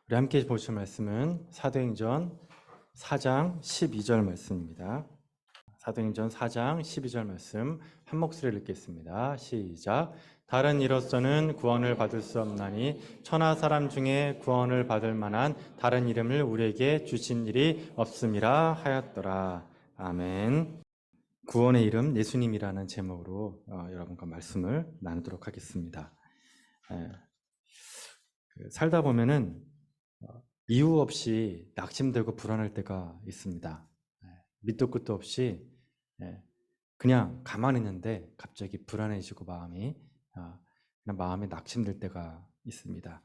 우리 함께 보실 말씀은 사도행전 4장 12절 말씀입니다. 사도행전 4장 12절 말씀 한 목소리를 읽겠습니다. 시작. 다른 이로서는 구원을 받을 수 없나니 천하 사람 중에 구원을 받을 만한 다른 이름을 우리에게 주신 일이 없음이라 하였더라. 아멘. 구원의 이름 예수님이라는 제목으로 여러분과 말씀을 나누도록 하겠습니다. 살다 보면은 이유 없이 낙심되고 불안할 때가 있습니다. 밑도 끝도 없이 그냥 가만히 있는데 갑자기 불안해지고 그냥 마음이 낙심될 때가 있습니다.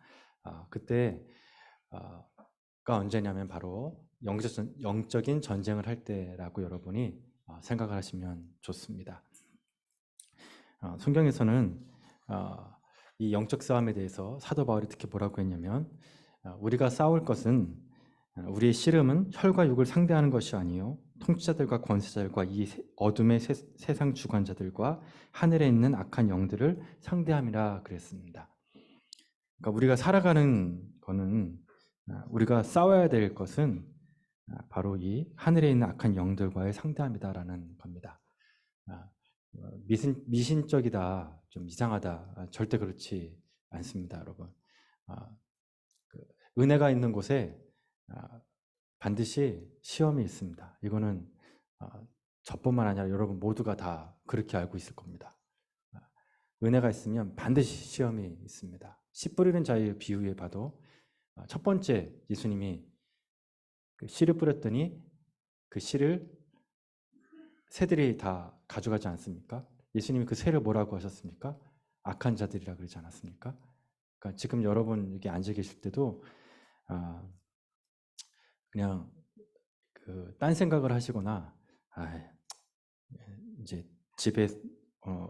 그때가 언제냐면 바로 영적인 전쟁을 할 때라고 여러분이 생각을 하시면 좋습니다. 성경에서는 이 영적 싸움에 대해서 사도 바울이 특히 뭐라고 했냐면 우리가 싸울 것은 우리의 씨름은 혈과 육을 상대하는 것이 아니요 통치자들과 권세자들과 이 어둠의 세상 주관자들과 하늘에 있는 악한 영들을 상대함이라 그랬습니다. 그러니까 우리가 살아가는 거는 우리가 싸워야 될 것은 바로 이 하늘에 있는 악한 영들과의 상대함이다라는 겁니다. 미신적이다, 좀 이상하다, 절대 그렇지 않습니다, 여러분. 은혜가 있는 곳에 반드시 시험이 있습니다. 이거는 저뿐만 아니라 여러분 모두가 다 그렇게 알고 있을 겁니다. 은혜가 있으면 반드시 시험이 있습니다. 씨 뿌리는 자의 비유에 봐도 첫 번째 예수님이 그 씨를 뿌렸더니 그 씨를 새들이 다 가져가지 않습니까? 예수님이 그 새를 뭐라고 하셨습니까? 악한 자들이라 그러지 않았습니까? 그러니까 지금 여러분 여기 앉아 계실 때도 그냥 딴 생각을 하시거나 이제 집에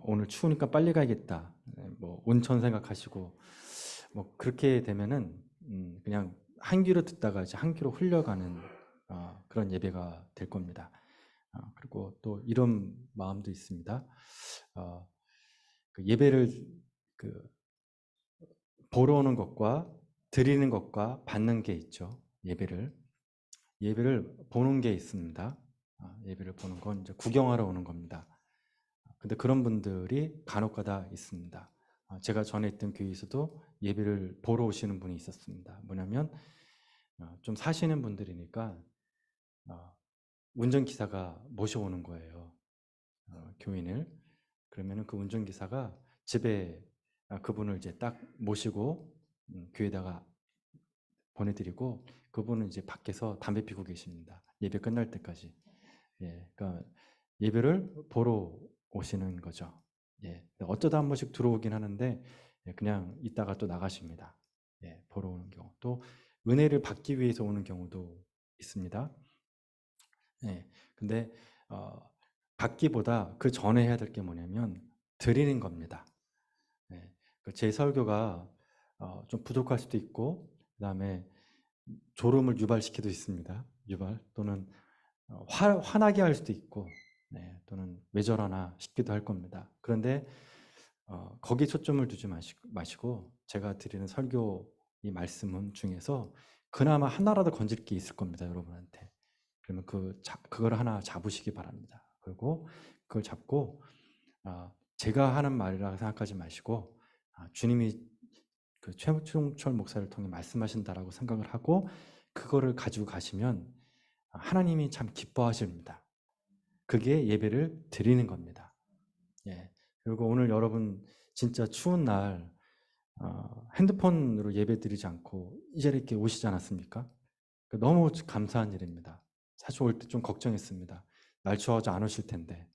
오늘 추우니까 빨리 가야겠다, 뭐 온천 생각하시고 뭐 그렇게 되면은 그냥 한 귀로 듣다가 이제 한 귀로 흘려가는 그런 예배가 될 겁니다. 그리고 또 이런 마음도 있습니다. 그 예배를 보러 오는 것과 드리는 것과 받는 게 있죠. 예배를 보는 게 있습니다. 예배를 보는 건 이제 구경하러 오는 겁니다. 근데 그런 분들이 간혹가다 있습니다. 제가 전에 있던 교회에서도 예배를 보러 오시는 분이 있었습니다. 뭐냐면 좀 사시는 분들이니까 운전기사가 모셔오는 거예요. 교인을. 그러면은 그 운전기사가 집에 그분을 이제 딱 모시고 교회에다가 보내드리고 그분은 이제 밖에서 담배 피고 계십니다. 예배 끝날 때까지. 그러니까 예배를 보러 오시는 거죠. 어쩌다 한 번씩 들어오긴 하는데 그냥 있다가 또 나가십니다. 보러 오는 경우. 또 은혜를 받기 위해서 오는 경우도 있습니다. 근데 받기보다 그 전에 해야 될 게 뭐냐면 드리는 겁니다. 제 설교가 좀 부족할 수도 있고 그다음에 졸음을 유발시키도 있습니다. 유발 또는 화나게 할 수도 있고 또는 왜 저러나 싶기도 할 겁니다. 그런데 거기에 초점을 두지 마시고 제가 드리는 설교 이 말씀 중에서 그나마 하나라도 건질 게 있을 겁니다. 여러분한테. 그러면 그걸 하나 잡으시기 바랍니다. 그리고 그걸 잡고 제가 하는 말이라고 생각하지 마시고 주님이 그 최종철 목사를 통해 말씀하신다라고 생각을 하고 그거를 가지고 가시면 하나님이 참 기뻐하십니다. 그게 예배를 드리는 겁니다. 그리고 오늘 여러분 진짜 추운 날 핸드폰으로 예배 드리지 않고 이 자리에 이렇게 오시지 않았습니까? 너무 감사한 일입니다. 사실 올 때 좀 걱정했습니다. 날 추워서 안 오실 텐데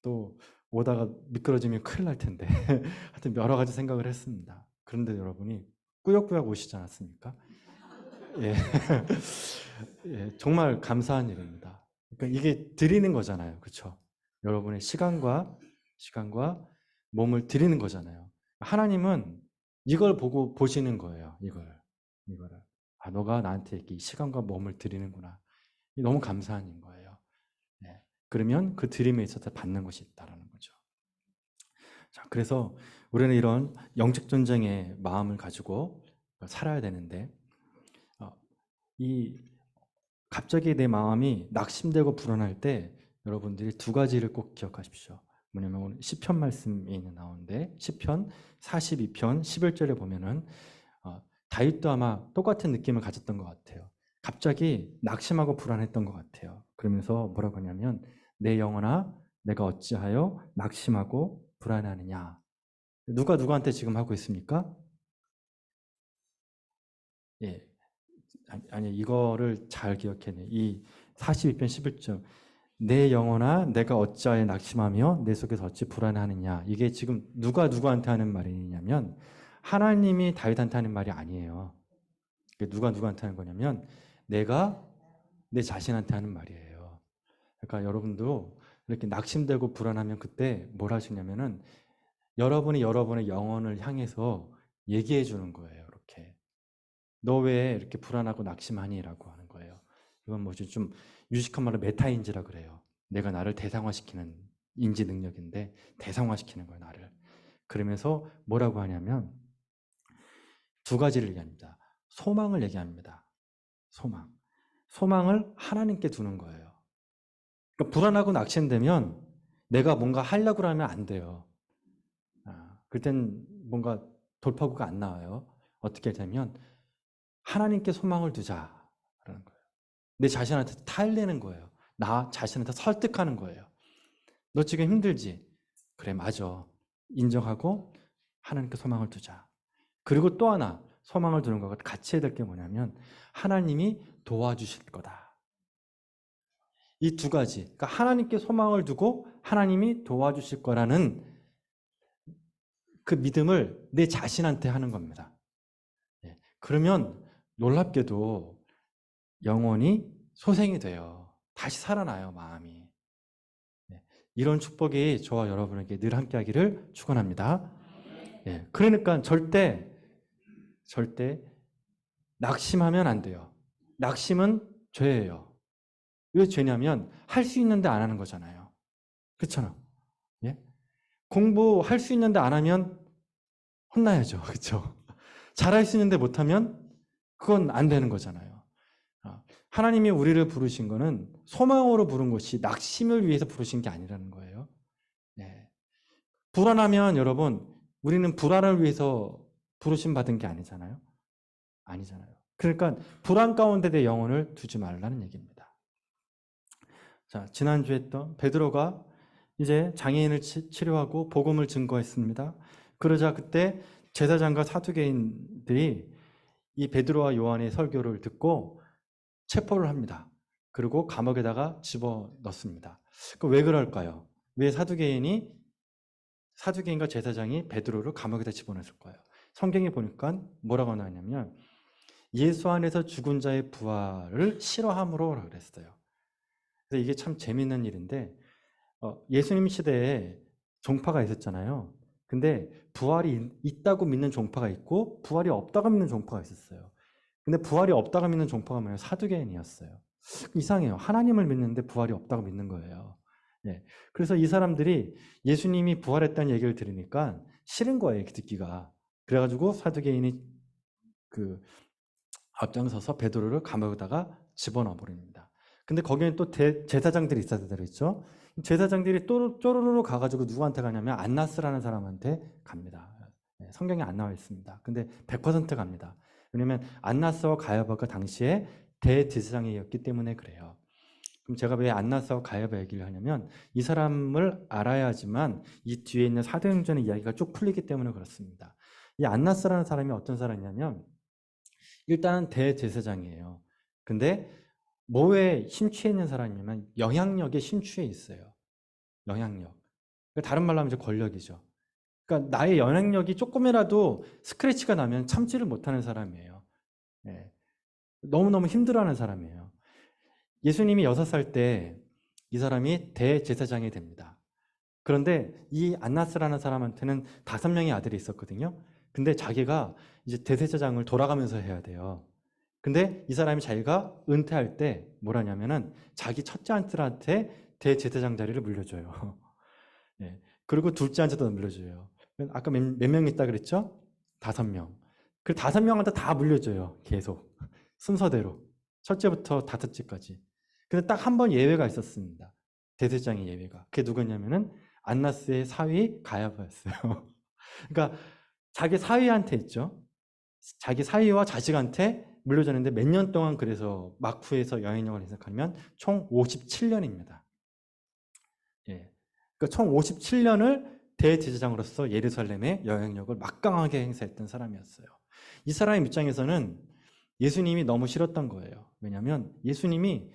또 오다가 미끄러지면 큰일 날 텐데 하여튼 여러 가지 생각을 했습니다. 그런데 여러분이 꾸역꾸역 오시지 않았습니까? 정말 감사한 일입니다. 그러니까 이게 드리는 거잖아요. 그렇죠? 여러분의 시간과 몸을 드리는 거잖아요. 하나님은 이걸 보고 보시는 거예요. 이거를. 너가 나한테 이렇게 시간과 몸을 드리는구나. 너무 감사한 일 거예요. 그러면 그 드림에 있어서 받는 것이 있다라는 거죠. 자, 그래서 우리는 이런 영적 전쟁의 마음을 가지고 살아야 되는데 이 갑자기 내 마음이 낙심되고 불안할 때 여러분들이 두 가지를 꼭 기억하십시오. 뭐냐면 오늘 시편 말씀이 나오는데 시편 42편 11절에 보면은 다윗도 아마 똑같은 느낌을 가졌던 것 같아요. 갑자기 낙심하고 불안했던 것 같아요. 그러면서 뭐라고 하냐면 내 영혼아 내가 어찌하여 낙심하고 불안하느냐. 누가 누구한테 지금 하고 있습니까? 예. 아니 이거를 잘 기억해내. 이 42편 11절 내 영혼아 내가 어찌하여 낙심하며 내 속에서 어찌 불안하느냐. 이게 지금 누가 누구한테 하는 말이냐면 하나님이 다윗한테 하는 말이 아니에요. 누가 누구한테 하는 거냐면 내가 내 자신한테 하는 말이에요. 그러니까 여러분도 이렇게 낙심되고 불안하면 그때 뭘 하시냐면은 여러분이 여러분의 영혼을 향해서 얘기해 주는 거예요. 이렇게 너 왜 이렇게 불안하고 낙심하니?라고 하는 거예요. 이건 뭐지 좀 유식한 말로 메타인지라 그래요. 내가 나를 대상화시키는 인지 능력인데 대상화시키는 거예요, 나를. 그러면서 뭐라고 하냐면 두 가지를 얘기합니다. 소망을 얘기합니다. 소망을 하나님께 두는 거예요. 그러니까 불안하고 낙심되면 내가 뭔가 하려고 하면 안 돼요. 그땐 뭔가 돌파구가 안 나와요. 어떻게 되면 하나님께 소망을 두자라는 거예요. 내 자신한테 타일내는 거예요. 나 자신한테 설득하는 거예요. 너 지금 힘들지? 그래, 맞아. 인정하고 하나님께 소망을 두자. 그리고 또 하나 소망을 두는 것과 같이 해야 될 게 뭐냐면 하나님이 도와주실 거다. 이 두 가지. 그러니까 하나님께 소망을 두고 하나님이 도와주실 거라는 그 믿음을 내 자신한테 하는 겁니다. 그러면 놀랍게도 영혼이 소생이 돼요. 다시 살아나요, 마음이. 이런 축복이 저와 여러분에게 늘 함께하기를 축원합니다. 그러니까 절대 낙심하면 안 돼요. 낙심은 죄예요. 왜 죄냐면 할 수 있는데 안 하는 거잖아요. 그렇잖아. 공부할 수 있는데 안 하면 혼나야죠. 그렇죠? 잘할 수 있는데 못하면 그건 안 되는 거잖아요. 하나님이 우리를 부르신 거는 소망으로 부른 것이 낙심을 위해서 부르신 게 아니라는 거예요. 불안하면 여러분 우리는 불안을 위해서 부르심 받은 게 아니잖아요. 그러니까 불안 가운데 내 영혼을 두지 말라는 얘기입니다. 자, 지난주에 했던 베드로가 이제 장애인을 치료하고 복음을 증거했습니다. 그러자 그때 제사장과 사두개인들이 이 베드로와 요한의 설교를 듣고 체포를 합니다. 그리고 감옥에다가 집어넣습니다. 왜 그럴까요? 왜 사두개인과 제사장이 베드로를 감옥에다 집어넣었을 거예요? 성경에 보니까 뭐라고 나왔냐면 예수 안에서 죽은 자의 부활을 싫어함으로 그랬어요. 그래서 이게 참 재밌는 일인데 예수님 시대에 종파가 있었잖아요. 근데 부활이 있다고 믿는 종파가 있고 부활이 없다고 믿는 종파가 있었어요. 근데 부활이 없다고 믿는 종파가 뭐예요? 사두개인이었어요. 이상해요. 하나님을 믿는데 부활이 없다고 믿는 거예요. 그래서 이 사람들이 예수님이 부활했다는 얘기를 들으니까 싫은 거예요, 듣기가. 그래가지고 사두개인이 앞장서서 베드로를 감옥에다가 집어넣어 버립니다. 근데 거기는 또 제사장들이 있어야 되겠죠. 제사장들이 쪼르르 가가지고 누구한테 가냐면 안나스라는 사람한테 갑니다. 성경에 안 나와 있습니다. 근데 100% 갑니다. 왜냐면 안나스와 가야바가 당시에 대제사장이었기 때문에 그래요. 그럼 제가 왜 안나스와 가야바 얘기를 하냐면 이 사람을 알아야지만 이 뒤에 있는 사도행전의 이야기가 쭉 풀리기 때문에 그렇습니다. 이 안나스라는 사람이 어떤 사람이냐면 일단은 대제사장이에요. 근데 뭐에 심취해 있는 사람이냐면 영향력에 심취해 있어요. 영향력. 다른 말로 하면 이제 권력이죠. 그러니까 나의 영향력이 조금이라도 스크래치가 나면 참지를 못하는 사람이에요. 너무너무 힘들어하는 사람이에요. 예수님이 6살 때 이 사람이 대제사장이 됩니다. 그런데 이 안나스라는 사람한테는 5명의 아들이 있었거든요. 근데 자기가 이제 대제사장을 돌아가면서 해야 돼요. 근데 이 사람이 자기가 은퇴할 때 뭘 하냐면은 자기 첫째 아들한테 대제사장 자리를 물려줘요. 그리고 둘째 아들도 물려줘요. 아까 몇 명 있다 그랬죠? 5명. 그 5명한테 다 물려줘요. 계속. 순서대로. 첫째부터 다섯째까지. 근데 딱 한 번 예외가 있었습니다. 대제사장의 예외가. 그게 누구냐면은 안나스의 사위 가야바였어요. 그러니까 자기 사위한테 있죠. 자기 사위와 자식한테 물려줬는데 몇 년 동안 그래서 마쿠에서 영향력을 해석하면 총 57년입니다. 예. 그러니까 총 57년을 대제사장으로서 예루살렘의 영향력을 막강하게 행사했던 사람이었어요. 이 사람 입장에서는 예수님이 너무 싫었던 거예요. 왜냐하면 예수님이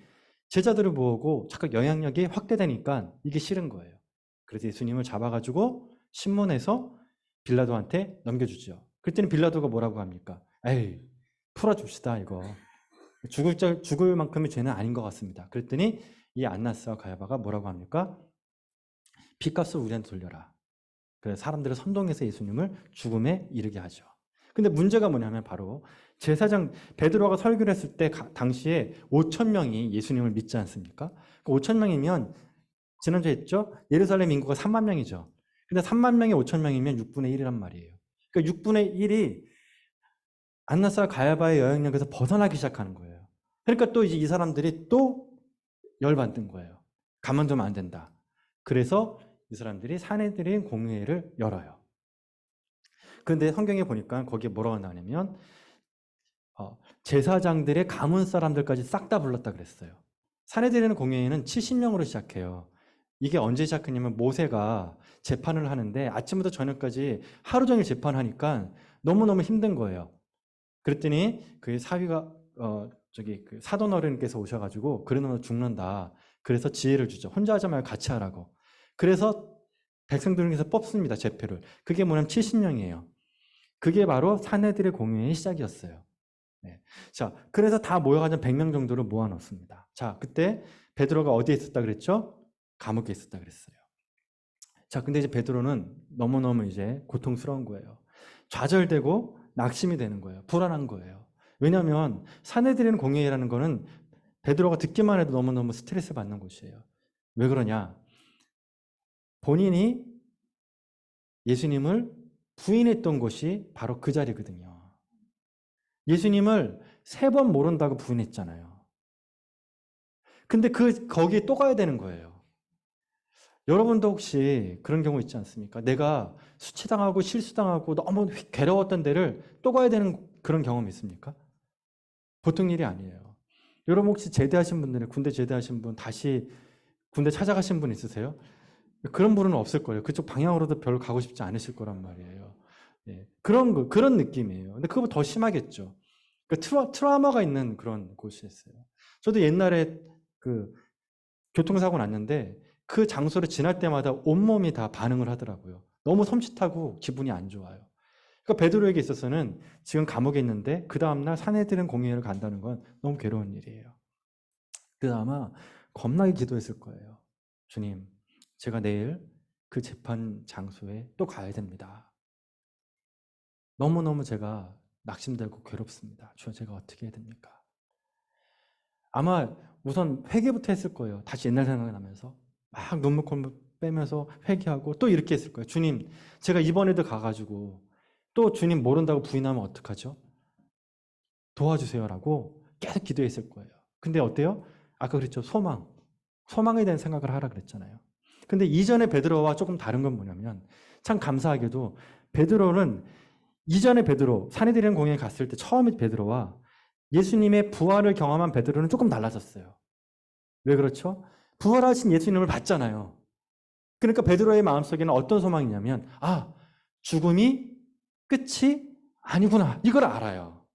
제자들을 모으고 자꾸 영향력이 확대되니까 이게 싫은 거예요. 그래서 예수님을 잡아가지고 신문해서 빌라도한테 넘겨주죠. 그랬더니 빌라도가 뭐라고 합니까? 에이, 풀어줍시다 이거. 죽을 만큼의 죄는 아닌 것 같습니다. 그랬더니 이 안나스와 가야바가 뭐라고 합니까? 빚값을 우리한테 돌려라. 그래서 사람들을 선동해서 예수님을 죽음에 이르게 하죠. 근데 문제가 뭐냐면 바로 제사장 베드로가 설교를 했을 때 당시에 5천 명이 예수님을 믿지 않습니까? 5천 명이면 지난주에 했죠? 예루살렘 인구가 3만 명이죠. 근데 3만 명에 5천 명이면 6분의 1이란 말이에요. 그러니까 6분의 1이 안나스와 가야바의 영향력에서 벗어나기 시작하는 거예요. 그러니까 또 이제 이 사람들이 또 열받는 거예요. 가만두면 안 된다. 그래서 이 사람들이 산헤드린 공회를 열어요. 그런데 성경에 보니까 거기에 뭐라고 나오냐면 제사장들의 가문 사람들까지 싹 다 불렀다 그랬어요. 산헤드린 공회는 70명으로 시작해요. 이게 언제 시작했냐면 모세가 재판을 하는데 아침부터 저녁까지 하루 종일 재판하니까 너무너무 힘든 거예요. 그랬더니 그 사위가 그 사돈 어른께서 오셔가지고 그래 놓으면 죽는다. 그래서 지혜를 주죠. 혼자 하지 말고 같이 하라고. 그래서 백성들 중에서 뽑습니다. 제표를. 그게 뭐냐면 70명이에요. 그게 바로 산헤드린 공회의 시작이었어요. 네. 자, 그래서 다 모여가지고 100명 정도를 모아놓습니다. 자, 그때 베드로가 어디에 있었다 그랬죠? 감옥에 있었다 그랬어요. 자, 근데 이제 베드로는 너무너무 이제 고통스러운 거예요. 좌절되고 낙심이 되는 거예요. 불안한 거예요. 왜냐하면 산헤드린 공회라는 거는 베드로가 듣기만 해도 너무너무 스트레스 받는 곳이에요. 왜 그러냐? 본인이 예수님을 부인했던 곳이 바로 그 자리거든요. 예수님을 3번 모른다고 부인했잖아요. 근데 거기에 또 가야 되는 거예요. 여러분도 혹시 그런 경우 있지 않습니까? 내가 수치당하고 실수당하고 너무 괴로웠던 데를 또 가야 되는 그런 경험이 있습니까? 보통 일이 아니에요. 여러분 혹시 제대하신 분들은 군대 제대하신 분 다시 군대 찾아가신 분 있으세요? 그런 분은 없을 거예요. 그쪽 방향으로도 별로 가고 싶지 않으실 거란 말이에요. 예, 그런 느낌이에요. 근데 그거보다 더 심하겠죠. 그러니까 트라우마가 있는 그런 곳이었어요. 저도 옛날에 그 교통사고 났는데 그 장소를 지날 때마다 온몸이 다 반응을 하더라고요. 너무 섬찟하고 기분이 안 좋아요. 그러니까 베드로에게 있어서는 지금 감옥에 있는데 그 다음날 산헤드린 공회를 간다는 건 너무 괴로운 일이에요. 그래서 아마 겁나게 기도했을 거예요. 주님, 제가 내일 그 재판 장소에 또 가야 됩니다. 너무너무 제가 낙심되고 괴롭습니다. 주여, 제가 어떻게 해야 됩니까? 아마 우선 회개부터 했을 거예요. 다시 옛날 생각이 나면서 막 눈물 콧물 빼면서 회개하고 또 이렇게 했을 거예요. 주님, 제가 이번에도 가가지고 또 주님 모른다고 부인하면 어떡하죠? 도와주세요라고 계속 기도했을 거예요. 근데 어때요? 아까 그랬죠. 소망에 대한 생각을 하라 그랬잖아요. 근데 이전에 베드로와 조금 다른 건 뭐냐면 참 감사하게도 베드로는 이전에 베드로 산헤드린 공회에 갔을 때 처음에 베드로와 예수님의 부활을 경험한 베드로는 조금 달라졌어요. 왜 그렇죠? 부활하신 예수님을 봤잖아요. 그러니까 베드로의 마음속에는 어떤 소망이냐면 죽음이 끝이 아니구나. 이걸 알아요.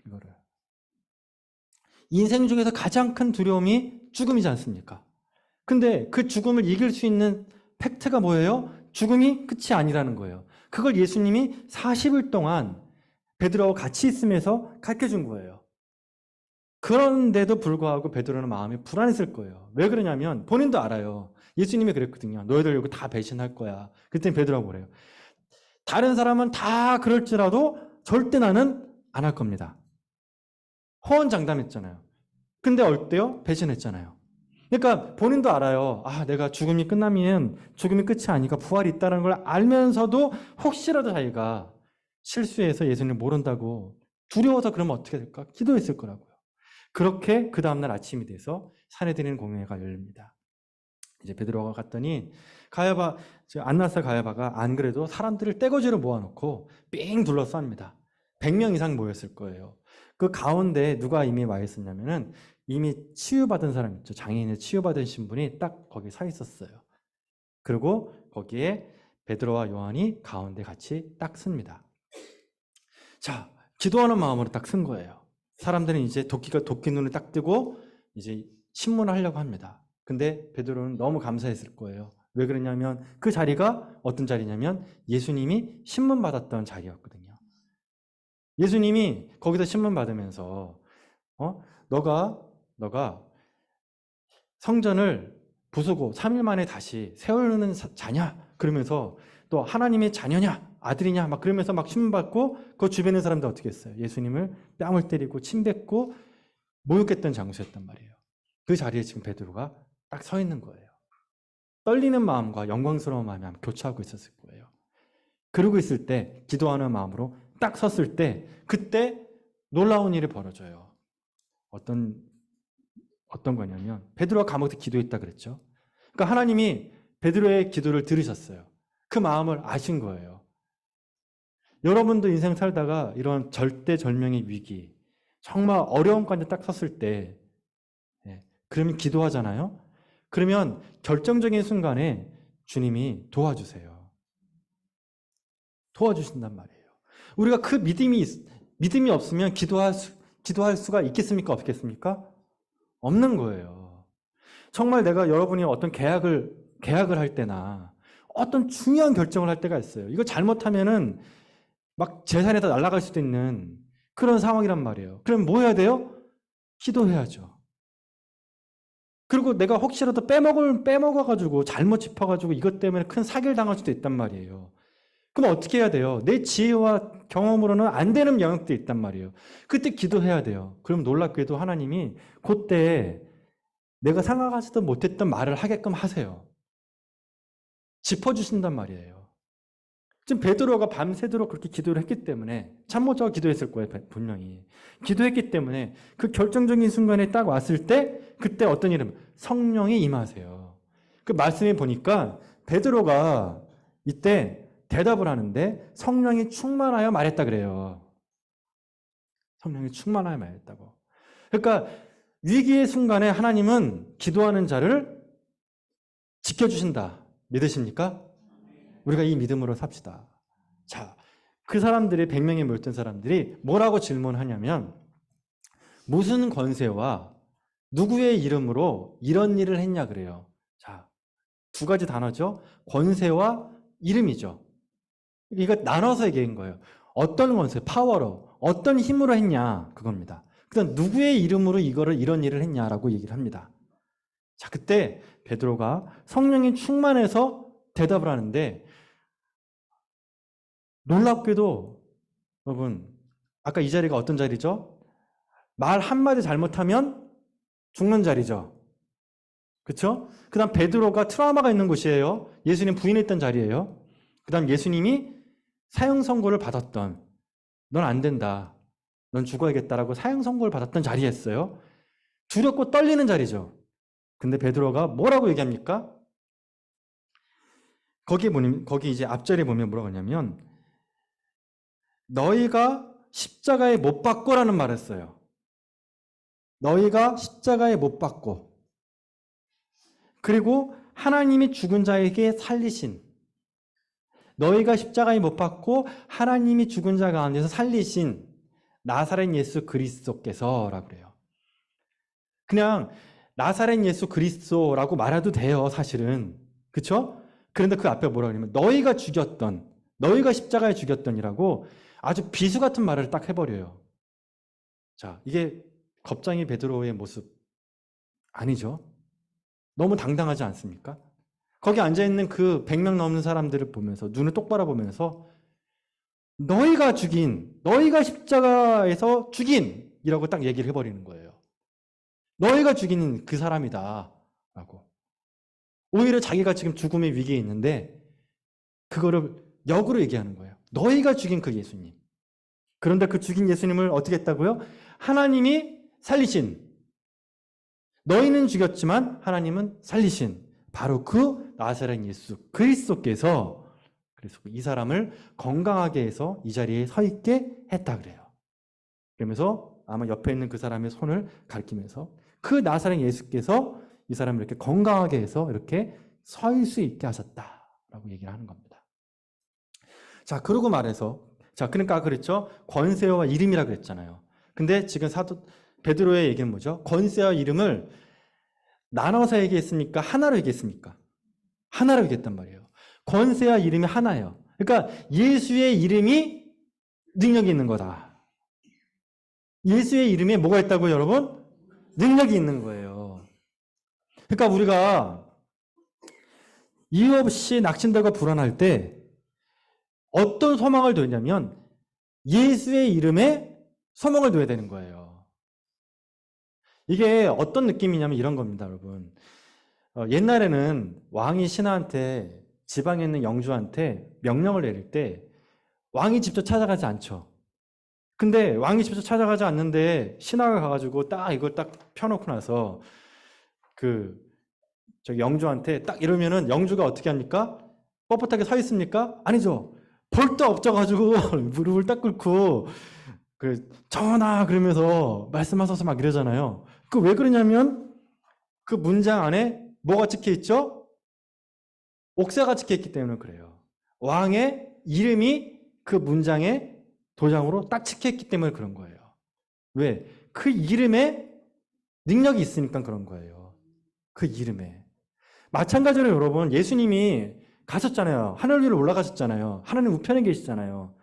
이거를. 인생 중에서 가장 큰 두려움이 죽음이지 않습니까? 근데 그 죽음을 이길 수 있는 팩트가 뭐예요? 죽음이 끝이 아니라는 거예요. 그걸 예수님이 40일 동안 베드로와 같이 있으면서 가르쳐준 거예요. 그런데도 불구하고 베드로는 마음이 불안했을 거예요. 왜 그러냐면 본인도 알아요. 예수님이 그랬거든요. 너희들 이거 다 배신할 거야. 그랬더니 베드로가 뭐래요? 다른 사람은 다 그럴지라도 절대 나는 안 할 겁니다. 호언장담했잖아요. 근데 어때요? 배신했잖아요. 그러니까 본인도 알아요. 내가 죽음이 끝나면 죽음이 끝이 아니까 부활이 있다는 걸 알면서도 혹시라도 자기가 실수해서 예수님을 모른다고 두려워서 그러면 어떻게 될까? 기도했을 거라고요. 그렇게 그 다음날 아침이 돼서 산헤드린 공회가 열립니다. 이제 베드로가 갔더니 안나스와 가야바가 안 그래도 사람들을 떼거지로 모아놓고 삥 둘러쌉니다. 100명 이상 모였을 거예요. 그 가운데 누가 이미 와 있었냐면은 이미 치유받은 사람 있죠. 장애인의 치유받으신 분이 딱 거기 서 있었어요. 그리고 거기에 베드로와 요한이 가운데 같이 딱 씁니다. 자, 기도하는 마음으로 딱 쓴 거예요. 사람들은 이제 도끼 눈을 딱 뜨고 이제 신문을 하려고 합니다. 근데 베드로는 너무 감사했을 거예요. 왜 그러냐면 그 자리가 어떤 자리냐면 예수님이 신문 받았던 자리였거든요. 예수님이 거기서 신문 받으면서 너가 성전을 부수고 3일 만에 다시 세우는 자냐? 그러면서 또 하나님의 자녀냐? 아들이냐? 막 그러면서 막 신문 받고 그 주변의 사람들 어떻게 했어요? 예수님을 뺨을 때리고 침 뱉고 모욕했던 장소였단 말이에요. 그 자리에 지금 베드로가 딱 서 있는 거예요. 떨리는 마음과 영광스러운 마음이 교차하고 있었을 거예요. 그러고 있을 때 기도하는 마음으로 딱 섰을 때 그때 놀라운 일이 벌어져요. 어떤 거냐면 베드로가 감옥에서 기도했다 그랬죠. 그러니까 하나님이 베드로의 기도를 들으셨어요. 그 마음을 아신 거예요. 여러분도 인생 살다가 이런 절대절명의 위기, 정말 어려운 관계 딱 섰을 때 그러면 기도하잖아요. 그러면 결정적인 순간에 주님이 도와주세요. 도와주신단 말이에요. 우리가 그 믿음이 없으면 기도할 수가 있겠습니까? 없겠습니까? 없는 거예요. 정말 내가 여러분이 어떤 계약을 할 때나 어떤 중요한 결정을 할 때가 있어요. 이거 잘못하면은 막 재산이 다 날아갈 수도 있는 그런 상황이란 말이에요. 그럼 뭐 해야 돼요? 기도해야죠. 그리고 내가 혹시라도 빼먹어가지고 잘못 짚어가지고 이것 때문에 큰 사기를 당할 수도 있단 말이에요. 그럼 어떻게 해야 돼요? 내 지혜와 경험으로는 안 되는 영역도 있단 말이에요. 그때 기도해야 돼요. 그럼 놀랍게도 하나님이 그때 내가 생각하지도 못했던 말을 하게끔 하세요. 짚어주신단 말이에요. 지금 베드로가 밤새도록 그렇게 기도를 했기 때문에 잠 못 자고 기도했을 거예요. 분명히. 기도했기 때문에 그 결정적인 순간에 딱 왔을 때 그때 어떤 일은 성령이 임하세요. 그 말씀에 보니까 베드로가 이때 대답을 하는데 성령이 충만하여 말했다 그래요. 성령이 충만하여 말했다고. 그러니까 위기의 순간에 하나님은 기도하는 자를 지켜주신다. 믿으십니까? 우리가 이 믿음으로 삽시다. 자, 그 사람들이 100명에 모였던 사람들이 뭐라고 질문하냐면 무슨 권세와 누구의 이름으로 이런 일을 했냐 그래요. 자, 두 가지 단어죠. 권세와 이름이죠. 이거 나눠서 얘기한 거예요. 어떤 권세, 파워로, 어떤 힘으로 했냐 그겁니다. 그다음 누구의 이름으로 이런 일을 했냐라고 얘기를 합니다. 자, 그때 베드로가 성령이 충만해서 대답을 하는데 놀랍게도 여러분 아까 이 자리가 어떤 자리죠? 말 한마디 잘못하면 죽는 자리죠. 그렇죠? 그 다음 베드로가 트라우마가 있는 곳이에요. 예수님 부인했던 자리예요. 그 다음 예수님이 사형 선고를 받았던 넌 안 된다. 넌 죽어야겠다라고 사형 선고를 받았던 자리였어요. 두렵고 떨리는 자리죠. 근데 베드로가 뭐라고 얘기합니까? 거기 이제 앞절에 보면 뭐라고 하냐면 너희가 십자가에 못 박고라는 말을 했어요. 너희가 십자가에 못 박고 그리고 하나님이 죽은 자에게 살리신 너희가 십자가에 못 박고 하나님이 죽은 자 가운데서 살리신 나사렛 예수 그리스도께서라고 그래요. 그냥 나사렛 예수 그리스도라고 말해도 돼요, 사실은. 그렇죠? 그런데 그 앞에 뭐라고 하냐면 너희가 십자가에 죽였던이라고 아주 비수 같은 말을 딱 해버려요. 자, 이게 겁쟁이 베드로의 모습 아니죠? 너무 당당하지 않습니까? 거기 앉아있는 그 100명 넘는 사람들을 보면서 눈을 똑바로 보면서 너희가 십자가에서 죽인 이라고 딱 얘기를 해버리는 거예요. 너희가 죽인 그 사람이다 라고. 오히려 자기가 지금 죽음의 위기에 있는데 그거를 역으로 얘기하는 거예요. 너희가 죽인 그 예수님. 그런데 그 죽인 예수님을 어떻게 했다고요? 하나님이 살리신, 너희는 죽였지만 하나님은 살리신 바로 그 나사렛 예수 그리스도께서 그래서 이 사람을 건강하게 해서 이 자리에 서 있게 했다 그래요. 그러면서 아마 옆에 있는 그 사람의 손을 가리키면서 그 나사렛 예수께서 이 사람을 이렇게 건강하게 해서 이렇게 설 수 있게 하셨다라고 얘기를 하는 겁니다. 자, 그러고 말해서 자, 그러니까 그랬죠. 권세와 이름이라 그랬잖아요. 근데 지금 사도 베드로의 얘기는 뭐죠? 권세와 이름을 나눠서 얘기했습니까? 하나로 얘기했습니까? 하나로 얘기했단 말이에요. 권세와 이름이 하나예요. 그러니까 예수의 이름이 능력이 있는 거다. 예수의 이름에 뭐가 있다고요, 여러분? 능력이 있는 거예요. 그러니까 우리가 이유 없이 낙심되고 불안할 때 어떤 소망을 뒀냐면 예수의 이름에 소망을 둬야 되는 거예요. 이게 어떤 느낌이냐면 이런 겁니다, 여러분. 옛날에는 왕이 신하한테 지방에 있는 영주한테 명령을 내릴 때 왕이 직접 찾아가지 않죠. 근데 왕이 직접 찾아가지 않는데 신하가 가가지고 딱 이걸 딱 펴놓고 나서 저 영주한테 딱 이러면은 영주가 어떻게 합니까? 뻣뻣하게 서 있습니까? 아니죠. 벌떡 엎져가지고 무릎을 딱 꿇고 전하 그러면서 말씀하셔서 막 이러잖아요. 그 왜 그러냐면 그 문장 안에 뭐가 찍혀 있죠? 옥새가 찍혀 있기 때문에 그래요. 왕의 이름이 그 문장에 도장으로 딱 찍혀 있기 때문에 그런 거예요. 왜? 그 이름에 능력이 있으니까 그런 거예요. 그 이름에. 마찬가지로 여러분, 예수님이 가셨잖아요. 하늘 위로 올라가셨잖아요. 하나님 우편에 계시잖아요.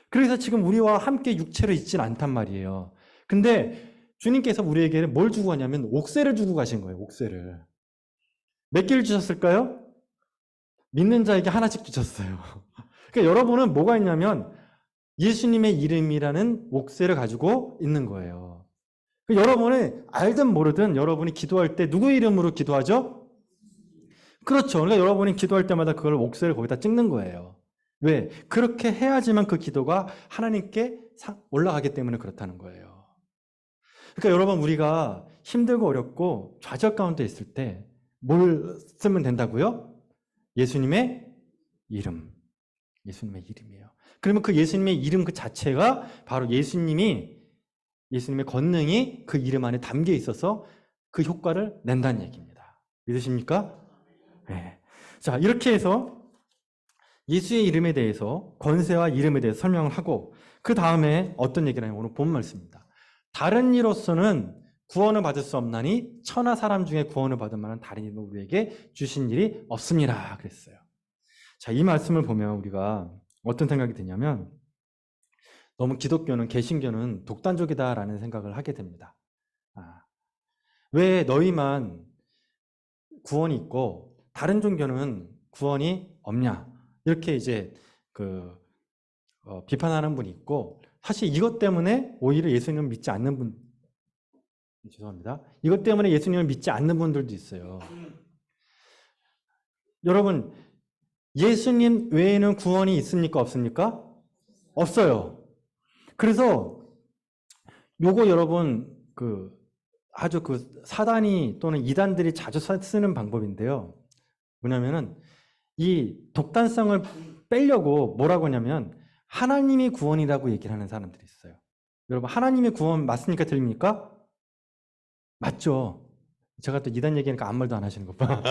그래서 지금 우리와 함께 육체로 있진 않단 말이에요. 근데 주님께서 우리에게 뭘 주고 가냐면 옥새를 주고 가신 거예요. 옥새를. 몇 개를 주셨을까요? 믿는 자에게 하나씩 주셨어요. 그러니까 여러분은 뭐가 있냐면 예수님의 이름이라는 옥새를 가지고 있는 거예요. 여러분이 알든 모르든 여러분이 기도할 때 누구 이름으로 기도하죠? 그렇죠. 그러니까 여러분이 기도할 때마다 그걸 옥새를 거기다 찍는 거예요. 왜? 그렇게 해야지만 그 기도가 하나님께 올라가기 때문에 그렇다는 거예요. 그러니까 여러분 우리가 힘들고 어렵고 좌절 가운데 있을 때 뭘 쓰면 된다고요? 예수님의 이름. 예수님의 이름이에요. 그러면 그 예수님의 이름 그 자체가 바로 예수님의 권능이 그 이름 안에 담겨 있어서 그 효과를 낸다는 얘기입니다. 믿으십니까? 네. 자, 이렇게 해서 예수의 이름에 대해서 권세와 이름에 대해서 설명을 하고 그 다음에 어떤 얘기를 하냐면 오늘 본 말씀입니다. 다른 이로서는 구원을 받을 수 없나니 천하 사람 중에 구원을 받을 만한 다른 이름을 우리에게 주신 일이 없습니다. 그랬어요. 자, 이 말씀을 보면 우리가 어떤 생각이 드냐면 너무 기독교는 개신교는 독단적이다라는 생각을 하게 됩니다. 왜 너희만 구원이 있고 다른 종교는 구원이 없냐? 이렇게 이제 비판하는 분이 있고 사실 이것 때문에 오히려 예수님을 믿지 않는 분 죄송합니다. 이것 때문에 예수님을 믿지 않는 분들도 있어요. 여러분 예수님 외에는 구원이 있습니까? 없습니까? 없어요. 그래서 요거 여러분 아주 사단이 또는 이단들이 자주 쓰는 방법인데요. 뭐냐면은 이 독단성을 빼려고 뭐라고 하냐면 하나님이 구원이라고 얘기를 하는 사람들이 있어요. 여러분 하나님의 구원 맞습니까? 틀립니까? 맞죠. 제가 또 이단 얘기하니까 아무 말도 안 하시는 것 봐.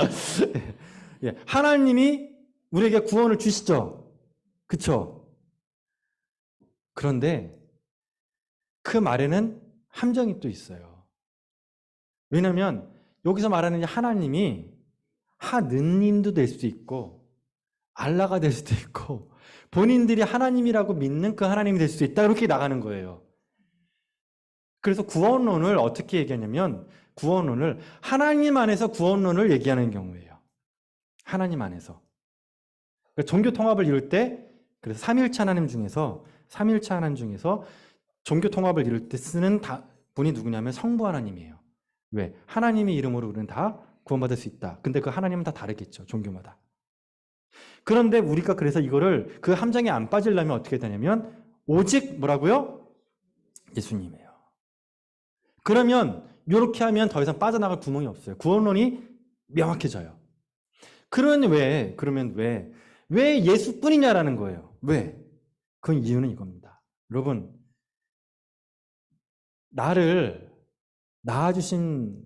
예, 하나님이 우리에게 구원을 주시죠. 그쵸? 그런데 그 말에는 함정이 또 있어요. 왜냐하면 여기서 말하는 하나님이 하느님도 될 수도 있고 알라가 될 수도 있고 본인들이 하나님이라고 믿는 그 하나님이 될 수도 있다 이렇게 나가는 거예요. 그래서 구원론을 어떻게 얘기하냐면 구원론을 하나님 안에서 구원론을 얘기하는 경우예요. 하나님 안에서. 그러니까 종교 통합을 이룰 때 그래서 삼위일체 하나님 중에서 종교 통합을 이룰 때 쓰는 분이 누구냐면 성부 하나님이에요. 왜? 하나님의 이름으로 우리는 다 구원받을 수 있다. 근데 그 하나님은 다 다르겠죠. 종교마다. 그런데 우리가 그래서 이거를 그 함정에 안 빠지려면 어떻게 되냐면 오직 뭐라고요? 예수님이에요. 그러면 이렇게 하면 더 이상 빠져나갈 구멍이 없어요. 구원론이 명확해져요. 그러면 왜 예수뿐이냐라는 거예요. 왜? 그 이유는 이겁니다. 여러분, 나를 낳아주신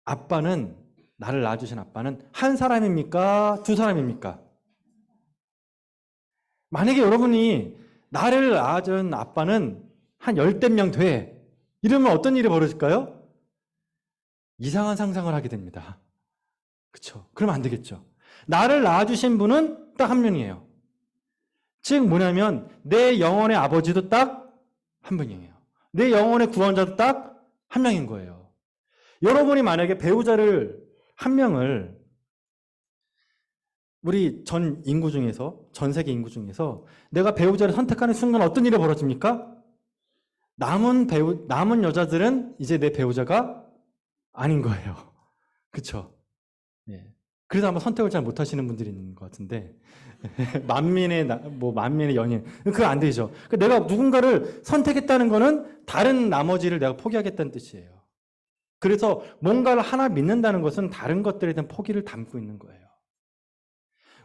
아빠는 한 사람입니까? 두 사람입니까? 만약에 여러분이 나를 낳아준 아빠는 한 10명 돼. 이러면 어떤 일이 벌어질까요? 이상한 상상을 하게 됩니다. 그렇죠? 그러면 안 되겠죠. 나를 낳아주신 분은 딱 한 명이에요. 즉 뭐냐면 내 영혼의 아버지도 딱 한 분이에요. 내 영혼의 구원자도 딱 한 명인 거예요. 여러분이 만약에 배우자를 한 명을 우리 전 세계 인구 중에서 내가 배우자를 선택하는 순간 어떤 일이 벌어집니까? 남은 여자들은 이제 내 배우자가 아닌 거예요. 그렇죠? 예. 그래서 아마 선택을 잘 못하시는 분들이 있는 것 같은데 만민의 연인 그거 안 되죠. 내가 누군가를 선택했다는 거는 다른 나머지를 내가 포기하겠다는 뜻이에요. 그래서 뭔가를 하나 믿는다는 것은 다른 것들에 대한 포기를 담고 있는 거예요.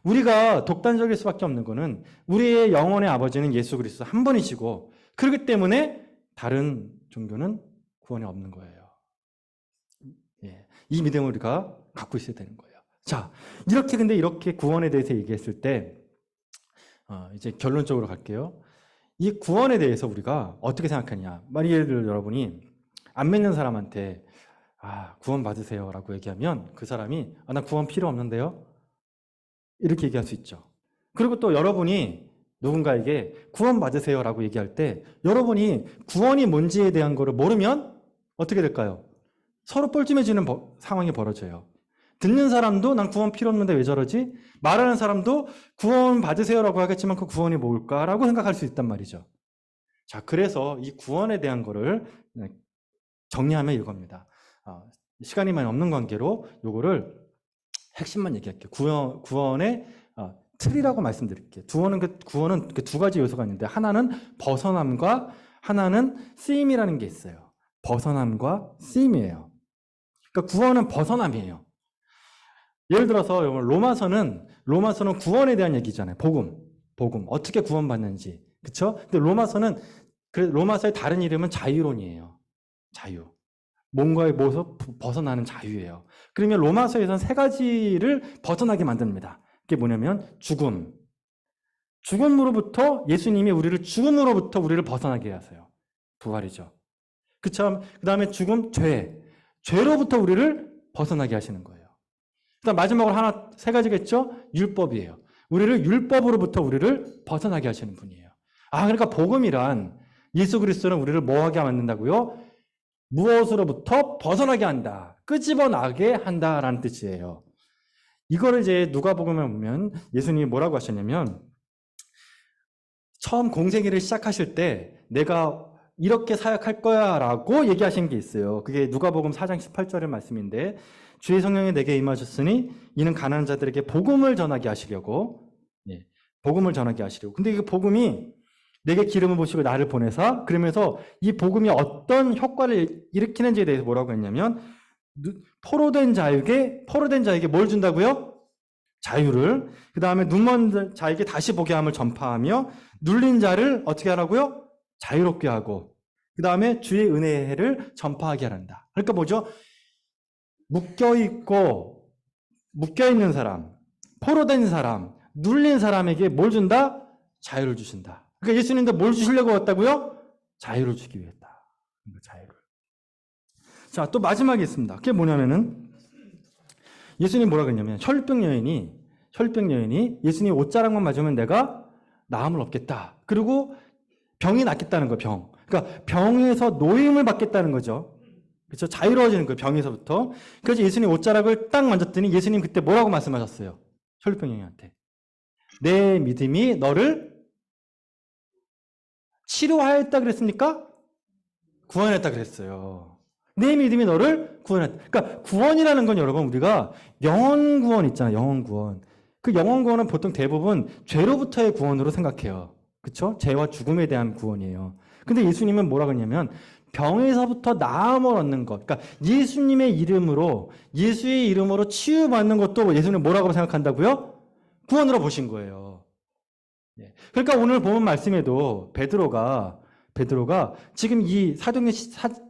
우리가 독단적일 수밖에 없는 것은 우리의 영혼의 아버지는 예수 그리스도 한 분이시고 그렇기 때문에 다른 종교는 구원이 없는 거예요. 예. 이 믿음을 우리가 갖고 있어야 되는 거예요. 자, 이렇게 구원에 대해서 얘기했을 때, 이제 결론적으로 갈게요. 이 구원에 대해서 우리가 어떻게 생각하냐. 예를 들어 여러분이 안 믿는 사람한테, 구원 받으세요 라고 얘기하면 그 사람이, 나 구원 필요 없는데요? 이렇게 얘기할 수 있죠. 그리고 또 여러분이 누군가에게 구원 받으세요 라고 얘기할 때, 여러분이 구원이 뭔지에 대한 거를 모르면 어떻게 될까요? 서로 뻘쭘해지는 상황이 벌어져요. 듣는 사람도 난 구원 필요 없는데 왜 저러지? 말하는 사람도 구원 받으세요라고 하겠지만 그 구원이 뭘까라고 생각할 수 있단 말이죠. 자, 그래서 이 구원에 대한 거를 정리하면 이겁니다. 시간이 많이 없는 관계로 요거를 핵심만 얘기할게요. 구원의 틀이라고 말씀드릴게요. 구원은 그 두 가지 요소가 있는데 하나는 벗어남과 하나는 쓰임이라는 게 있어요. 벗어남과 쓰임이에요. 그러니까 구원은 벗어남이에요. 예를 들어서 로마서는 구원에 대한 얘기잖아요. 복음. 어떻게 구원받는지. 그렇죠? 근데 로마서의 다른 이름은 자유론이에요. 자유. 뭔가에 벗어나는 자유예요. 그러면 로마서에서는 세 가지를 벗어나게 만듭니다. 그게 뭐냐면 죽음으로부터 예수님이 죽음으로부터 우리를 벗어나게 하세요. 부활이죠. 그쵸? 그 다음에 죄로부터 우리를 벗어나게 하시는 거예요. 그다음 마지막으로 세 가지겠죠? 율법이에요. 율법으로부터 우리를 벗어나게 하시는 분이에요. 그러니까 복음이란 예수 그리스도는 우리를 뭐하게 만든다고요? 무엇으로부터 벗어나게 한다. 끄집어나게 한다라는 뜻이에요. 이거를 이제 누가복음에 보면 예수님이 뭐라고 하셨냐면 처음 공생애를 시작하실 때 내가 이렇게 사역할 거야 라고 얘기하신 게 있어요. 그게 누가복음 4장 18절의 말씀인데 주의 성령이 내게 임하셨으니 이는 가난한 자들에게 복음을 전하게 하시려고 근데 이 복음이 내게 기름을 부으시고 나를 보내사 그러면서 이 복음이 어떤 효과를 일으키는지에 대해서 뭐라고 했냐면 포로된 자에게 뭘 준다고요? 자유를. 그 다음에 눈먼 자에게 다시 보게 함을 전파하며 눌린 자를 어떻게 하라고요? 자유롭게 하고 그 다음에 주의 은혜를 전파하게 하란다. 그러니까 뭐죠? 묶여있는 사람, 포로된 사람, 눌린 사람에게 뭘 준다? 자유를 주신다. 그러니까 예수님도 뭘 주시려고 왔다고요? 자유를 주기 위했다. 자유를. 자, 또 마지막에 있습니다. 그게 뭐냐면은 예수님이 뭐라고 했냐면 혈병 여인이 예수님 옷자락만 맞으면 내가 나음을 얻겠다. 그리고 병이 낫겠다는 거예요. 그러니까 병에서 노임을 받겠다는 거죠. 그렇죠? 자유로워지는 거예요. 병에서부터. 그래서 예수님 옷자락을 딱 만졌더니 예수님 그때 뭐라고 말씀하셨어요? 혈병 여인한테. 내 믿음이 너를 치료하였다 그랬습니까? 구원했다 그랬어요. 내 믿음이 너를 구원했다. 그러니까 구원이라는 건 여러분 우리가 영원 구원 있잖아요. 영원 구원. 그 영원 구원은 보통 대부분 죄로부터의 구원으로 생각해요. 그렇죠? 죄와 죽음에 대한 구원이에요. 근데 예수님은 뭐라 그러냐면 병에서부터 나음을 얻는 것. 그러니까 예수님의 이름으로, 예수의 이름으로 치유받는 것도 예수님 뭐라고 생각한다고요? 구원으로 보신 거예요. 그러니까 오늘 본 말씀에도 베드로가 지금 이 사도행전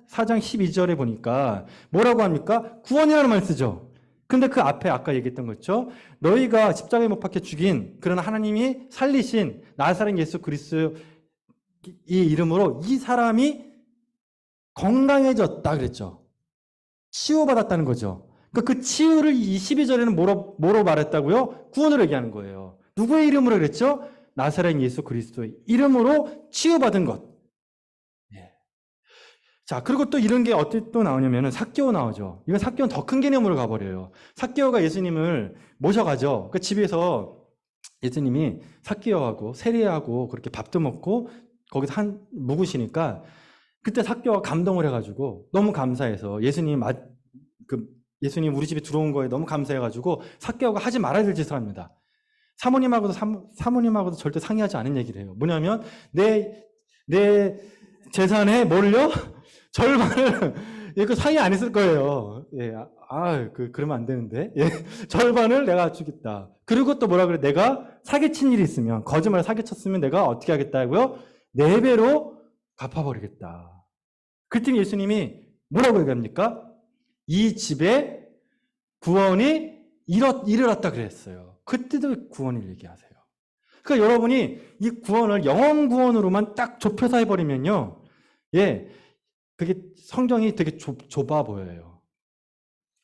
4장 12절에 보니까 뭐라고 합니까? 구원이라는 말 쓰죠. 근데 그 앞에 아까 얘기했던 거 있죠? 너희가 십자가에 못 박혀 죽인 그런 하나님이 살리신 나사렛 예수 그리스도의 이름으로 이 사람이 건강해졌다 그랬죠. 치유받았다는 거죠. 그러니까 그 치유를 이 12절에는 뭐로 말했다고요? 구원으로 얘기하는 거예요. 누구의 이름으로 그랬죠? 나사렛 예수 그리스도의 이름으로 치유받은 것. 자, 그리고 또 이런 게 어떻게 또 나오냐면은 삭개오 나오죠. 이건 삭개오는 더 큰 개념으로 가버려요. 삭개오가 예수님을 모셔가죠. 그 집에서 예수님이 삭개오하고 세리하고 그렇게 밥도 먹고 거기서 묵으시니까 그때 삭개오가 감동을 해가지고 너무 감사해서 예수님 우리 집에 들어온 거에 너무 감사해가지고 삭개오가 하지 말아야 될 짓을 합니다. 사모님하고도 절대 상의하지 않은 얘기를 해요. 뭐냐면 내 재산에 뭘요? 절반을 그 상의 안 했을 거예요. 그러면 안 되는데. 절반을 내가 주겠다. 그리고 또 뭐라 그래? 내가 사기친 일이 있으면, 거짓말을 사기쳤으면 내가 어떻게 하겠다고요? 4배로 갚아버리겠다. 그랬더니 예수님이 뭐라고 얘기합니까? 이 집에 구원이 이르렀다 그랬어요. 그때도 구원을 얘기하세요. 그러니까 여러분이 이 구원을 영원 구원으로만 딱 좁혀서 해버리면요. 그게 성경이 되게 좁아 보여요.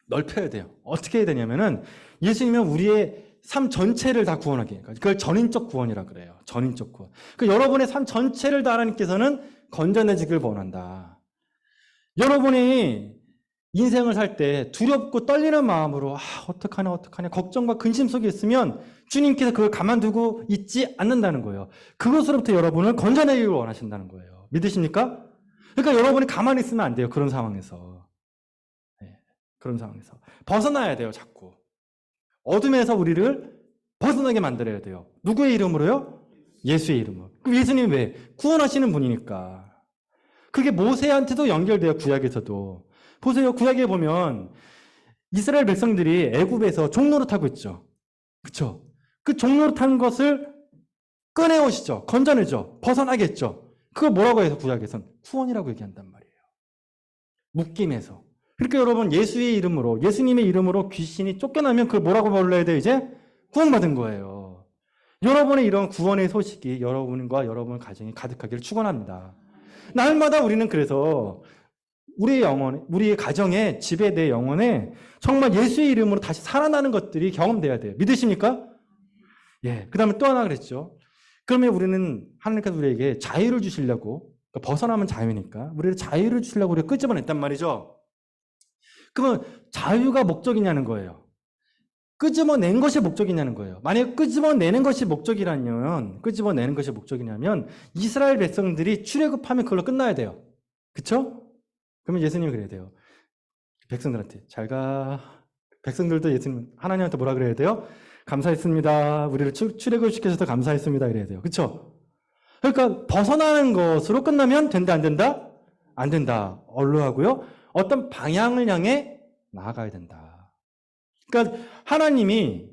넓혀야 돼요. 어떻게 해야 되냐면은 예수님은 우리의 삶 전체를 다 구원하게 해요. 그걸 전인적 구원이라 그래요. 전인적 구원. 여러분의 삶 전체를 다 하나님께서는 건져내시길 원한다. 여러분이 인생을 살 때 두렵고 떨리는 마음으로 어떡하냐 걱정과 근심 속에 있으면 주님께서 그걸 가만두고 있지 않는다는 거예요. 그것으로부터 여러분을 건져내기를 원하신다는 거예요. 믿으십니까? 그러니까 여러분이 가만히 있으면 안 돼요. 그런 상황에서. 그런 상황에서. 벗어나야 돼요. 자꾸. 어둠에서 우리를 벗어나게 만들어야 돼요. 누구의 이름으로요? 예수의 이름으로. 그럼 예수님이 왜? 구원하시는 분이니까. 그게 모세한테도 연결돼요. 구약에서도. 보세요. 구약에 보면 이스라엘 백성들이 애굽에서 종노릇하고 있죠. 그렇죠? 그 종노릇한 것을 꺼내오시죠. 건져내죠. 벗어나게 했죠. 그걸 뭐라고 해서 구약에선? 구원이라고 얘기한단 말이에요. 묶임에서. 그러니까 여러분 예수의 이름으로, 예수님의 이름으로 귀신이 쫓겨나면 그걸 뭐라고 불러야 돼요? 이제 구원받은 거예요. 여러분의 이런 구원의 소식이 여러분과 여러분 가정에 가득하기를 축원합니다. 날마다 우리는 그래서 우리의 영혼, 우리의 가정에, 집에, 내 영혼에 정말 예수의 이름으로 다시 살아나는 것들이 경험돼야 돼요. 믿으십니까? 그 다음에 또 하나 그랬죠. 그러면 우리는 하나님께서 우리에게 자유를 주시려고, 그러니까 벗어나면 자유니까 우리를 자유를 주시려고 우리가 끄집어냈단 말이죠. 그러면 자유가 목적이냐는 거예요. 끄집어낸 것이 목적이냐는 거예요. 만약에 끄집어내는 것이 목적이라면 이스라엘 백성들이 출애굽하면 그걸로 끝나야 돼요. 그렇죠? 그러면 예수님이 그래야 돼요. 백성들한테 잘 가. 백성들도 예수님 하나님한테 뭐라 그래야 돼요? 감사했습니다. 우리를 출애굽시켜줘서 감사했습니다. 이래야 돼요. 그렇죠? 그러니까 벗어나는 것으로 끝나면 된다 안 된다? 안 된다. 얼로하고요. 어떤 방향을 향해 나아가야 된다. 그러니까 하나님이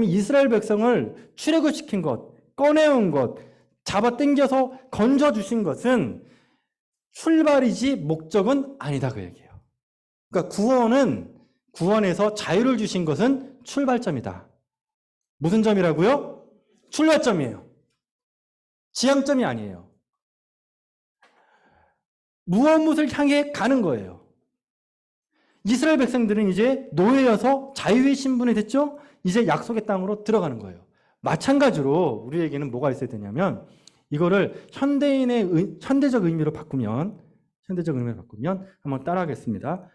이스라엘 백성을 출애굽시킨 것, 꺼내온 것, 잡아 당겨서 건져주신 것은 출발이지 목적은 아니다 그 얘기예요. 그러니까 구원에서 자유를 주신 것은 출발점이다. 무슨 점이라고요? 출발점이에요. 지향점이 아니에요. 무엇을 향해 가는 거예요. 이스라엘 백성들은 이제 노예여서 자유의 신분이 됐죠? 이제 약속의 땅으로 들어가는 거예요. 마찬가지로 우리에게는 뭐가 있어야 되냐면 이거를 현대적 의미로 바꾸면 한번 따라하겠습니다.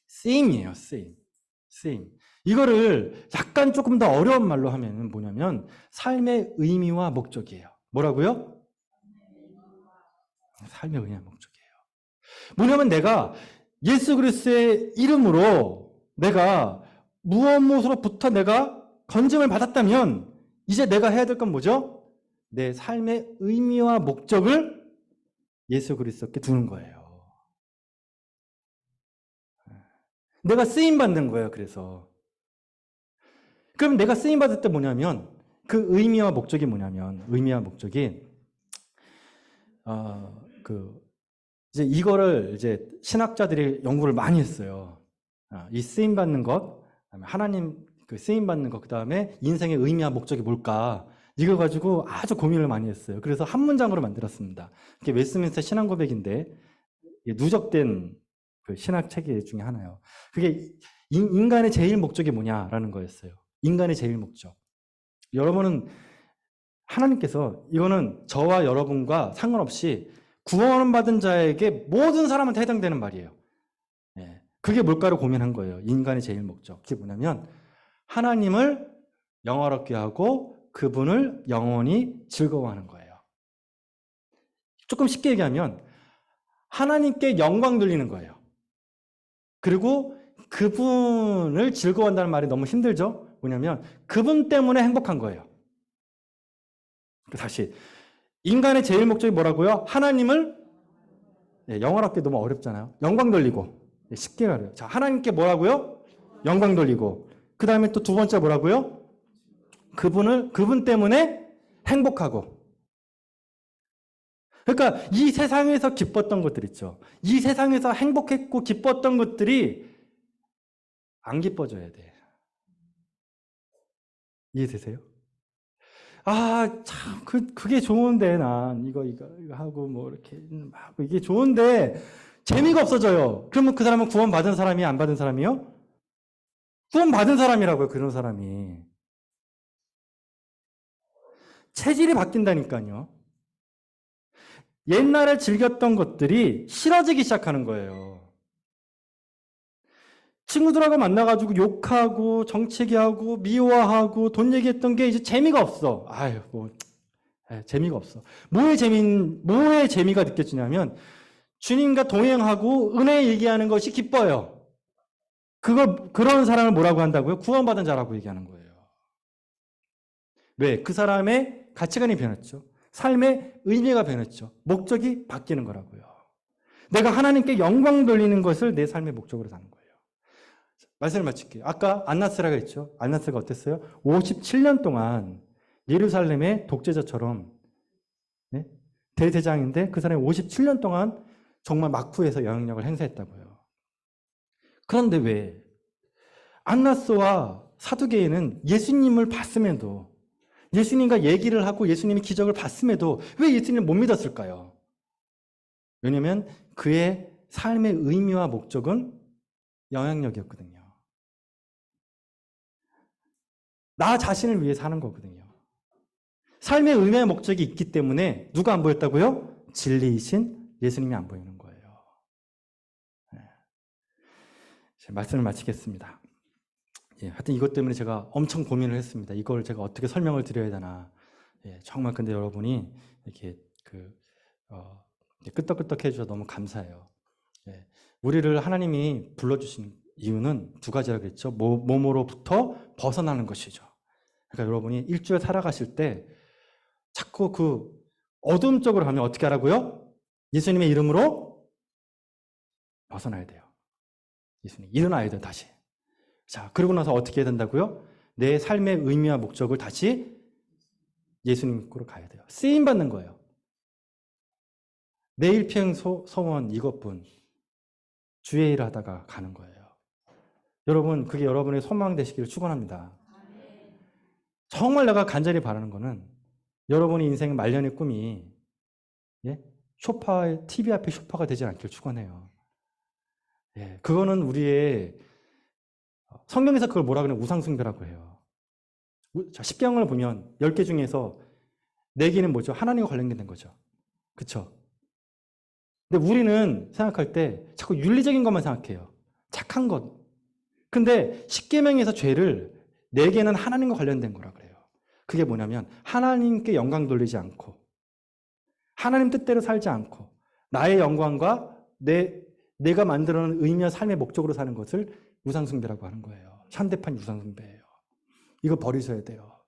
쓰임이에요. 쓰임. 이거를 약간 조금 더 어려운 말로 하면 뭐냐면 삶의 의미와 목적이에요. 뭐라고요? 삶의 의미와 목적이에요. 뭐냐면 내가 예수 그리스도의 이름으로 내가 무엇으로부터 내가 건짐을 받았다면 이제 내가 해야 될 건 뭐죠? 내 삶의 의미와 목적을 예수 그리스도께 두는 거예요. 내가 쓰임 받는 거예요. 그래서 그럼 내가 쓰임 받을 때 뭐냐면 그 의미와 목적이 뭐냐면 의미와 목적이 이제 이거를 이제 신학자들이 연구를 많이 했어요. 이 쓰임 받는 것, 그다음에 하나님 그 쓰임 받는 것, 그다음에 인생의 의미와 목적이 뭘까? 이거 가지고 아주 고민을 많이 했어요. 그래서 한 문장으로 만들었습니다. 그게 웨스트민스터 신앙고백인데 누적된 그 신학 체계 중에 하나예요. 그게 인간의 제일 목적이 뭐냐라는 거였어요. 인간의 제일 목적. 여러분은 하나님께서 이거는 저와 여러분과 상관없이 구원받은 자에게 모든 사람한테 해당되는 말이에요. 그게 뭘까를 고민한 거예요. 인간의 제일 목적. 그게 뭐냐면 하나님을 영화롭게 하고 그분을 영원히 즐거워하는 거예요. 조금 쉽게 얘기하면 하나님께 영광 돌리는 거예요. 그리고 그분을 즐거워한다는 말이 너무 힘들죠? 뭐냐면 그분 때문에 행복한 거예요. 다시 인간의 제일 목적이 뭐라고요? 하나님을 영화롭게 너무 어렵잖아요. 영광 돌리고 쉽게 말해요. 자, 하나님께 뭐라고요? 영광 돌리고 그 다음에 또 두 번째 뭐라고요? 그분 때문에 행복하고. 그러니까 이 세상에서 기뻤던 것들 있죠. 이 세상에서 행복했고 기뻤던 것들이 안 기뻐져야 돼. 이해되세요? 참, 그게 좋은데, 난, 이거 하고, 뭐, 이렇게 하고, 이게 좋은데, 재미가 없어져요. 그러면 그 사람은 구원 받은 사람이 안 받은 사람이요? 구원 받은 사람이라고요, 그런 사람이. 체질이 바뀐다니까요. 옛날에 즐겼던 것들이 싫어지기 시작하는 거예요. 친구들하고 만나가지고 욕하고 정치기하고 미워하고 돈 얘기했던 게 이제 재미가 없어. 재미가 없어. 뭐의 재미가 느껴지냐면 주님과 동행하고 은혜 얘기하는 것이 기뻐요. 그런 사람을 뭐라고 한다고요? 구원받은 자라고 얘기하는 거예요. 왜? 그 사람의 가치관이 변했죠. 삶의 의미가 변했죠. 목적이 바뀌는 거라고요. 내가 하나님께 영광 돌리는 것을 내 삶의 목적으로 사는 거예요. 말씀을 마칠게요. 아까 안나스라가 있죠. 안나스가 어땠어요? 57년 동안 예루살렘의 독재자처럼 대제장인데 그 사람이 57년 동안 정말 막후에서 영향력을 행사했다고요. 그런데 왜 안나스와 사두개인은 예수님을 봤음에도 예수님과 얘기를 하고 예수님이 기적을 봤음에도 왜 예수님을 못 믿었을까요? 왜냐하면 그의 삶의 의미와 목적은 영향력이었거든요. 나 자신을 위해 사는 거거든요. 삶의 의미와 목적이 있기 때문에 누가 안 보였다고요? 진리이신 예수님이 안 보이는 거예요. 말씀을 마치겠습니다. 하여튼 이것 때문에 제가 엄청 고민을 했습니다. 이걸 제가 어떻게 설명을 드려야 되나. 정말 근데 여러분이 이렇게 끄떡끄떡 해주셔서 너무 감사해요. 우리를 하나님이 불러주신 이유는 두 가지라고 했죠. 몸으로부터 벗어나는 것이죠. 그러니까 여러분이 일주일 살아가실 때 자꾸 그 어둠 쪽으로 가면 어떻게 하라고요? 예수님의 이름으로 벗어나야 돼요. 예수님 일어나야 돼요. 다시. 자, 그러고 나서 어떻게 해야 된다고요? 내 삶의 의미와 목적을 다시 예수님께로 가야 돼요. 쓰임 받는 거예요. 내 일평 소원 이것뿐 주의 일 하다가 가는 거예요. 여러분, 그게 여러분의 소망 되시기를 축원합니다. 정말 내가 간절히 바라는 거는 여러분의 인생 말년의 꿈이 TV 앞에 소파가 되지 않기를 축원해요. 그거는 우리의 성경에서 그걸 뭐라 그러냐 우상숭배라고 해요. 자, 십계명을 보면 10개 중에서 4개는 뭐죠? 하나님과 관련된 거죠. 그렇죠? 근데 우리는 생각할 때 자꾸 윤리적인 것만 생각해요. 착한 것. 근데 십계명에서 죄를 4개는 하나님과 관련된 거라 그래요. 그게 뭐냐면 하나님께 영광 돌리지 않고 하나님 뜻대로 살지 않고 나의 영광과 내가 만들어 놓은 의미와 삶의 목적으로 사는 것을 우상숭배라고 하는 거예요. 현대판 우상숭배예요. 이거 버리셔야 돼요.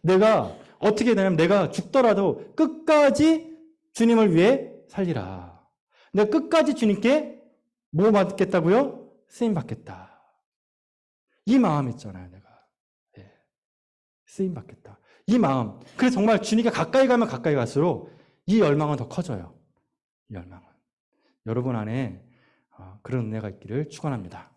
내가 어떻게 되냐면 내가 죽더라도 끝까지 주님을 위해 살리라. 내가 끝까지 주님께 뭐 받겠다고요? 쓰임 받겠다. 이 마음 있잖아요, 내가. 예. 쓰임 받겠다. 이 마음. 그래서 정말 주님께 가까이 가면 가까이 갈수록 이 열망은 더 커져요. 이 열망은. 여러분 안에 그런 은혜가 있기를 축원합니다.